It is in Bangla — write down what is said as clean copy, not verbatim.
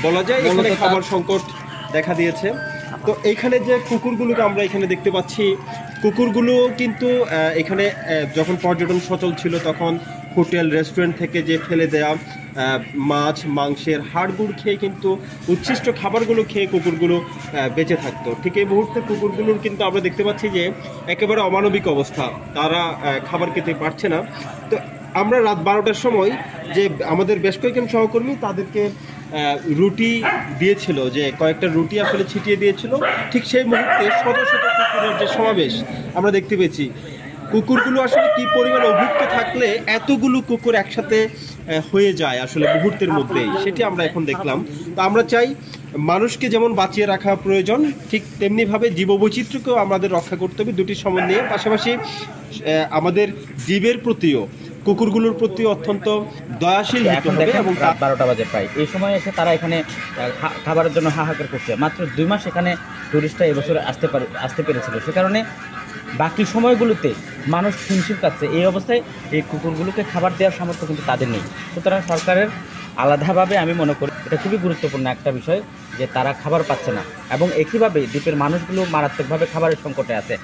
বলা যায় এখানে খাবার সংকট দেখা দিয়েছে। তো এইখানে যে কুকুরগুলোকে আমরা এখানে দেখতে পাচ্ছি, কুকুরগুলো কিন্তু এখানে যখন পর্যটন সচল ছিল তখন হোটেল রেস্টুরেন্ট থেকে যে ফেলে দেওয়া মাছ মাংসের হাড়গুড় খেয়ে কিন্তু উচ্ছিষ্ট খাবারগুলো খেয়ে কুকুরগুলো বেঁচে থাকতো। ঠিক এই মুহূর্তে কুকুরগুলোর কিন্তু আমরা দেখতে পাচ্ছি যে একেবারে অমানবিক অবস্থা, তারা খাবার খেতে পারছে না। তো আমরা রাত 12টার সময় যে আমাদের বেশ কয়েকজন সহকর্মী তাদেরকে রুটি দিয়েছিল, যে কয়েকটা রুটি আসলে ছিটিয়ে দিয়েছিল, ঠিক সেই মুহূর্তে শত শত কুকুরের যে সমাবেশ আমরা দেখতে পেয়েছি। কুকুরগুলো আসলে কি পরিমাণ অভুক্ত থাকলে এতগুলো কুকুর একসাথে হয়ে যায় আসলে মুহূর্তের মধ্যেই, সেটি আমরা এখন দেখলাম। তো আমরা চাই মানুষকে যেমন বাঁচিয়ে রাখা প্রয়োজন, ঠিক তেমনিভাবে জীববৈচিত্র্যকেও আমাদের রক্ষা করতে হবে দুটি সমন্বয়ে। পাশাপাশি আমাদের জীবের প্রতিও, কুকুরগুলোর প্রতি অত্যন্ত দয়াশীল হতে হবে। এবং 12টা বাজে প্রায়, এই সময় এসে তারা এখানে খাবারের জন্য হাহাকার করছে। মাত্র 2 মাস এখানে টুরিস্টরা এবছর আসতে পেরেছিল, সে কারণে বাকি সময়গুলোতে মানুষ হিমশিম খাচ্ছে। এই অবস্থায় এই কুকুরগুলোকে খাবার দেওয়ার সামর্থ্য কিন্তু তাদের নেই। সুতরাং সরকারের আলাদাভাবে আমি মনে করি এটা খুবই গুরুত্বপূর্ণ একটা বিষয় যে তারা খাবার পাচ্ছে না, এবং একইভাবে দ্বীপের মানুষগুলো মারাত্মকভাবে খাবারের সংকটে আছে।